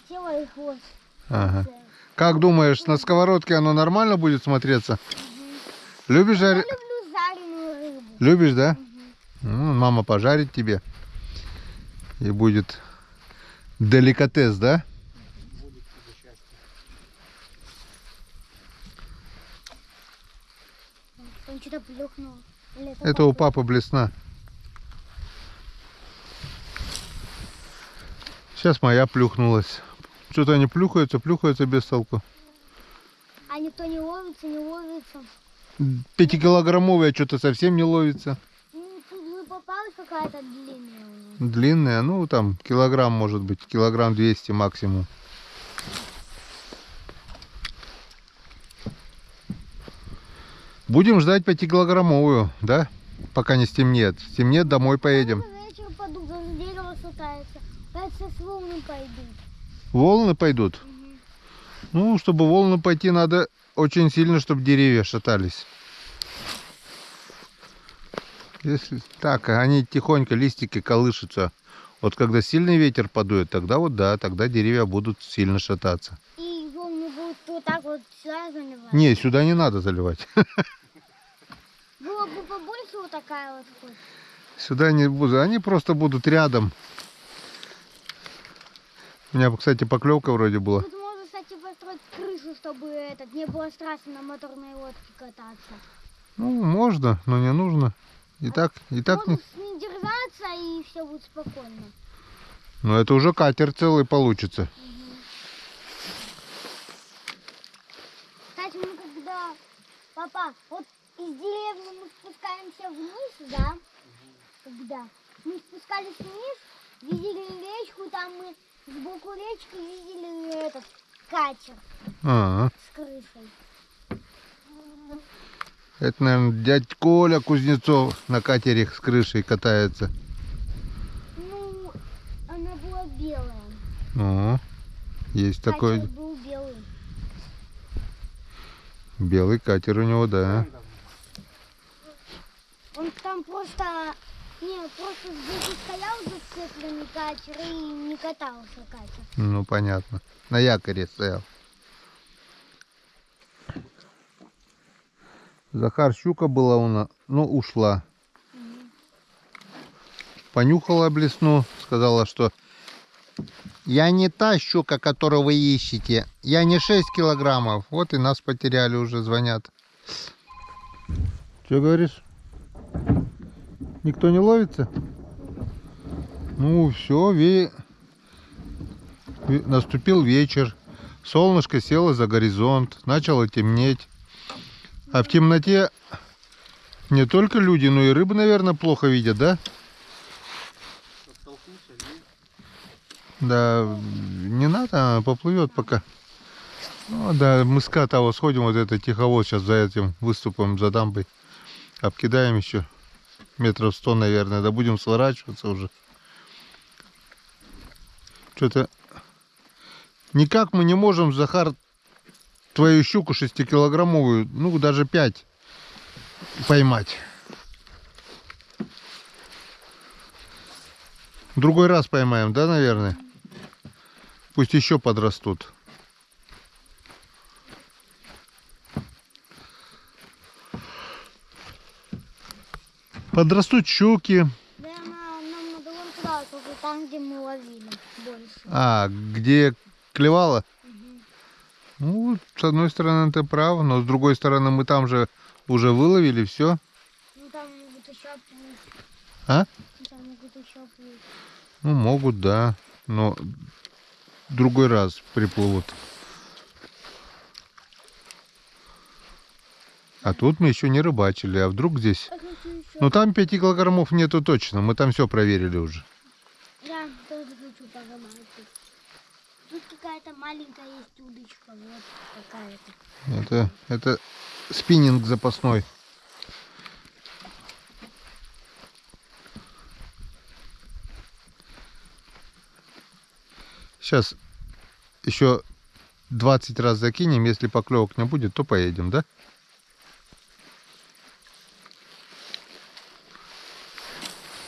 тело и хвост. Ага. Как думаешь, на сковородке оно нормально будет смотреться? Любишь Я жарить? люблю жареную рыбу. Любишь, да? Угу. Ну, мама пожарит тебе. И будет деликатес, да? Будет тебе счастье. Он что-то плюхнул. Или Это у папы блесна. Сейчас моя плюхнулась. Что-то они плюхаются без толку. А никто не ловится, не ловится. 5-килограммовая что-то совсем не ловится. Ну, тут же попалась какая-то длинная у него. Длинная, ну там килограмм может быть, килограмм 200 максимум. Будем ждать 5-килограммовую, да? Пока не стемнеет. Стемнеет, домой поедем. Вечером пойду, за дерево шатается. Кажется, с волны пойдут. Волны пойдут? Ну, чтобы волны пойти, надо очень сильно, чтобы деревья шатались. Если так, они тихонько, листики колышутся. Вот когда сильный ветер подует, тогда вот да, тогда деревья будут сильно шататься. И волны будут вот так вот сюда заливать. Не, сюда не надо заливать. Было бы побольше вот такая вот хоть. Сюда не буду, они просто будут рядом. У меня, кстати, поклевка вроде была. Тут можно, кстати, построить крышу, чтобы не было страшно на моторной лодке кататься. Ну, можно, но не нужно. И так не. Можно с ней держаться, и все будет спокойно. Но это уже катер целый получится. Кстати, мы когда... Папа, вот из деревни мы спускаемся вниз, да? Когда мы спускались вниз, видели речку, там мы сбоку речки видели этот катер А, с крышей. это, наверное, дядь Коля Кузнецов на катере с крышей катается. Ну, она была белая. Ну, есть такой Катер был белый. белый катер у него, да. Он там просто... Нет, просто здесь стоял зацепленный катер и не катался катер. Ну, понятно. На якоре стоял. Захар, щука была у нас, ну, ушла. понюхала блесну, сказала, что я не та щука, которую вы ищете. Я не 6 килограммов. Вот и нас потеряли уже, звонят. Что говоришь? Никто не ловится? Ну все, наступил вечер. Солнышко село за горизонт. Начало темнеть. А в темноте не только люди, но и рыбы, наверное, плохо видят, да? Да, не надо, она поплывет пока. Ну, да, мыска того сходим, вот это тиховод сейчас за этим выступом, за дамбой. Обкидаем еще метров 100, наверное, да будем сворачиваться уже. Что-то никак мы не можем, Захар, твою щуку 6-килограммовую, ну даже 5 поймать. В другой раз поймаем, да, наверное? Пусть еще подрастут. Подрастут щуки. Да, нам надо вон туда, только там, где мы ловили больше. А, где клевало? Мгм. Ну, с одной стороны ты прав, но с другой стороны мы там же уже выловили все. Ну там могут еще плыть. А? Там могут еще плыть. Ну, могут, да. Но другой раз приплывут. А тут мы еще не рыбачили. А вдруг здесь... А хочу еще. Ну, там 5 килограммов нету точно. Мы там все проверили уже. Я тоже хочу погамать. Тут какая-то маленькая есть удочка. Вот какая-то. Это спиннинг запасной. Сейчас еще 20 раз закинем. Если поклевок не будет, то поедем, да?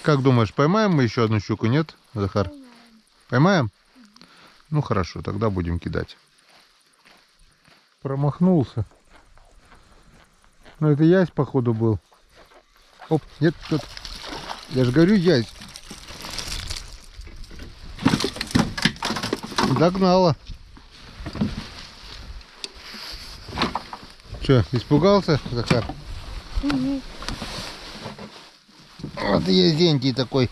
Как думаешь, поймаем мы еще одну щуку, нет, Захар? Поймаем? Ну хорошо, тогда будем кидать. Промахнулся. Ну это ясь, походу, был. Оп, нет, тут. Я же говорю, ясь. Догнала. Че, испугался, Захар? Угу. Вот езденький такой.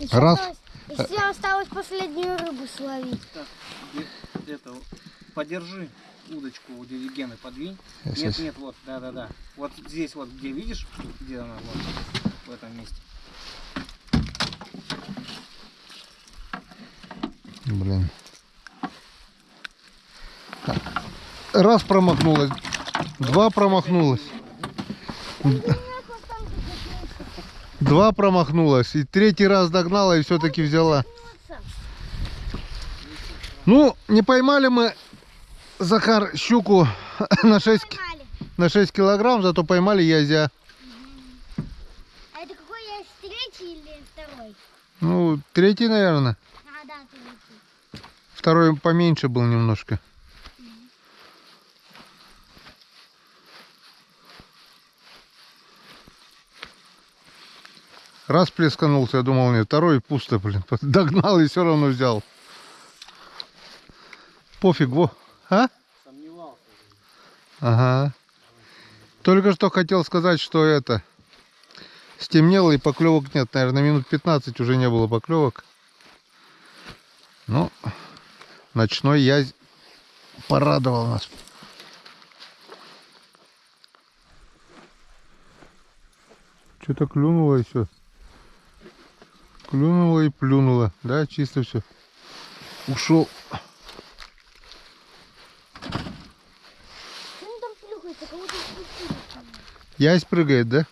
Еще Раз. осталось последнюю рыбу словить. Так, это, подержи удочку у дяди Гены, подвинь. Сейчас. Нет, вот, да. Вот здесь вот, где видишь, где она, вот, в этом месте. Блин. Раз промахнулась, два промахнулась, два промахнулась, и третий раз догнала и все-таки взяла. Ну, не поймали мы, Захар, щуку на 6 килограмм, зато поймали язя. А это какой есть, третий или второй? Ну, третий, наверное. А, да, третий. Второй поменьше был немножко. Раз плесканулся, я думал, нет, второй пусто, блин. Догнал и все равно взял. Пофиг, во. А? Сомневался. Ага. Только что хотел сказать, что это стемнело и поклевок нет. Наверное, минут 15 уже не было поклевок. Ну, ночной язь порадовал нас. Что-то клюнуло еще. Клюнуло и плюнуло. Да, чисто все. Ушел. Ну там плюхается, кого-то спустили. Ясь прыгает, да?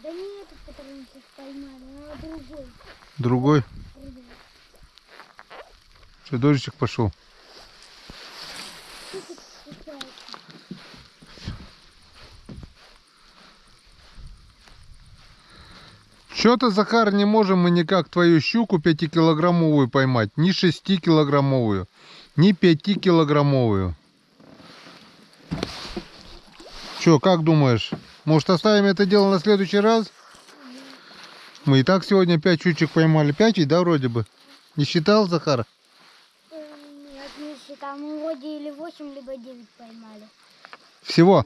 Да не этот, который мы сейчас поймали, а другой. Другой. Прыгает. Что, дождичек пошел? Спускается. Что-то, Захар, не можем мы никак твою щуку 5-килограммовую поймать. Ни 6-килограммовую, ни 5-килограммовую. Че, как думаешь? Может, оставим это дело на следующий раз? Мы и так сегодня 5 щучек поймали. 5 ведь, да, вроде бы? Не считал, Захар? Нет, не считал. Мы вроде или 8, либо 9 поймали. Всего?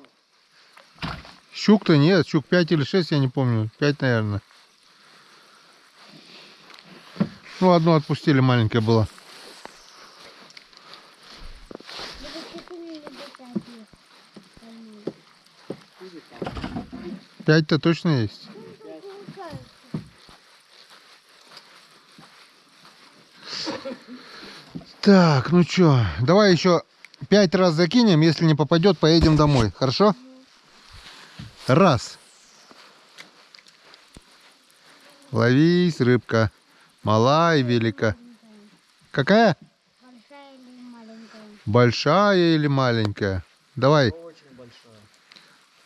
Щук-то нет. Щук 5 или 6, я не помню. 5, наверное. Ну, одну отпустили, маленькая была. Либо 4, либо 5 есть. Поймали. 5-то точно есть. Так, ну чё, давай еще 5 раз закинем, если не попадет, поедем домой, хорошо? Раз. Ловись, рыбка. Мала и велика. Какая? Большая или маленькая? Большая или маленькая? Давай. Очень большая.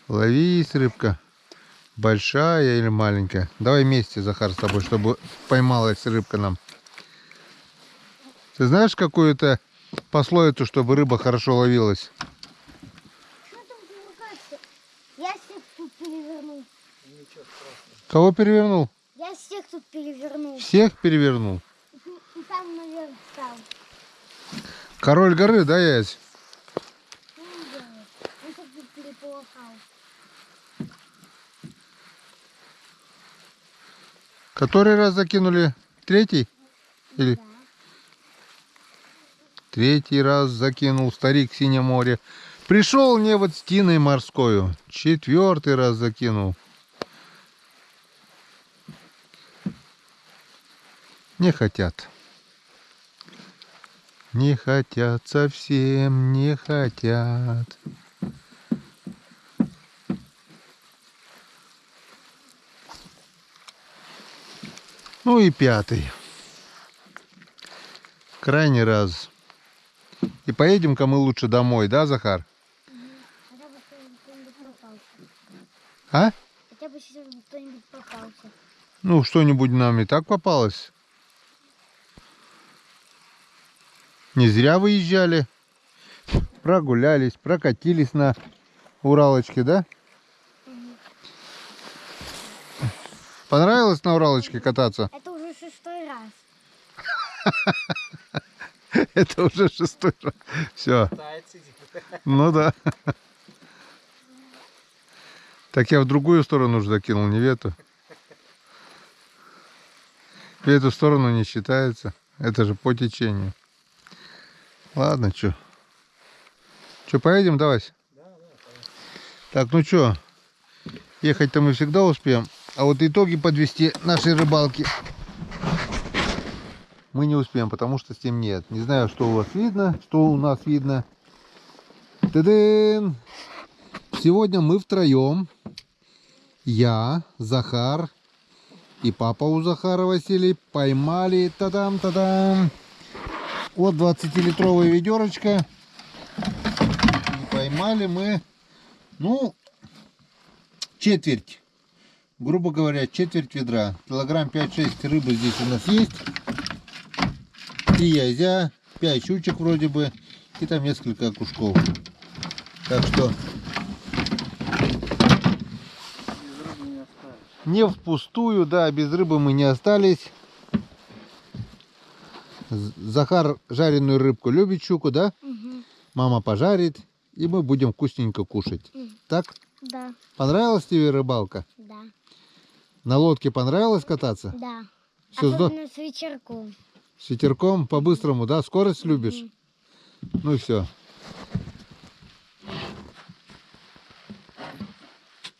Ловись, рыбка. Большая или маленькая? Давай вместе, Захар, с тобой, чтобы поймалась рыбка нам. Ты знаешь какую-то пословицу, чтобы рыба хорошо ловилась? Что там кувыркаться? Я всех тут перевернул. Ничего страшного. Кого перевернул? Я всех тут перевернул. Всех перевернул. И там наверх встал. Король горы, да, Ясь? Что он делает? Он как тут переполохал. Который раз закинули? Третий? Или Да. третий раз закинул старик в Синее море. Пришел не вот с тиной морскою. 4-й раз закинул. Не хотят. Не хотят, совсем не хотят. Ну и 5-й. Крайний раз. И поедем-ка мы лучше домой, да, Захар? Хотя бы кто-нибудь попался. А? Хотя бы сейчас бы кто-нибудь попался. Ну, что-нибудь нам и так попалось. Не зря выезжали. Прогулялись, прокатились на Уралочке, да? Понравилось на Уралочке кататься? Это уже 6-й раз. Это уже 6-й раз. Все. Тает сидит. Ну да. Так я в другую сторону уже закинул, не в эту. В эту сторону не считается. Это же по течению. Ладно, что. Что, поедем, давай? Да, конечно. Так, ну что, ехать-то мы всегда успеем. А вот итоги подвести нашей рыбалки мы не успеем, потому что с ним нет. Не знаю, что у вас видно, что у нас видно. Та-дын! Сегодня мы втроем. Я, Захар и папа у Захара Василий поймали, та-дам. Вот 20-литровая ведерочка. И поймали мы, ну, четверть. Грубо говоря, четверть ведра. Килограмм 5-6 рыбы здесь у нас есть. 3 язя, 5 щучек вроде бы. И там несколько окушков. Так что Без рыбы не оставишь. не впустую, да, без рыбы мы не остались. Захар жареную рыбку любит, щуку, да? Угу. Мама пожарит, и мы будем вкусненько кушать. Так? Да, Понравилась тебе рыбалка? да, На лодке понравилось кататься? да. Всё Особенно с вечерком. С ветерком по-быстрому, да? Скорость любишь? Ну и все.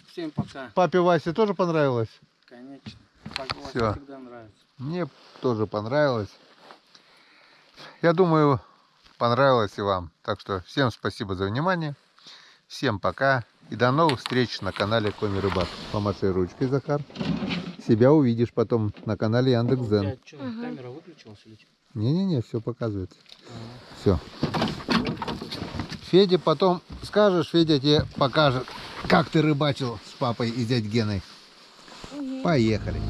Всем пока. Папе Васе тоже понравилось? Конечно. Погода Всё. всегда нравится. Мне тоже понравилось. Я думаю, понравилось и вам. Так что всем спасибо за внимание. Всем пока. И до новых встреч на канале Коми Рыбак. Помаши ручкой, Захар. Себя увидишь потом на канале У Яндекс.Зен. тебя что, камера выключилась или что? Не-не-не, все показывается. Все. Феде потом скажешь, Федя тебе покажет, как ты рыбачил с папой и дядь Геной. Поехали.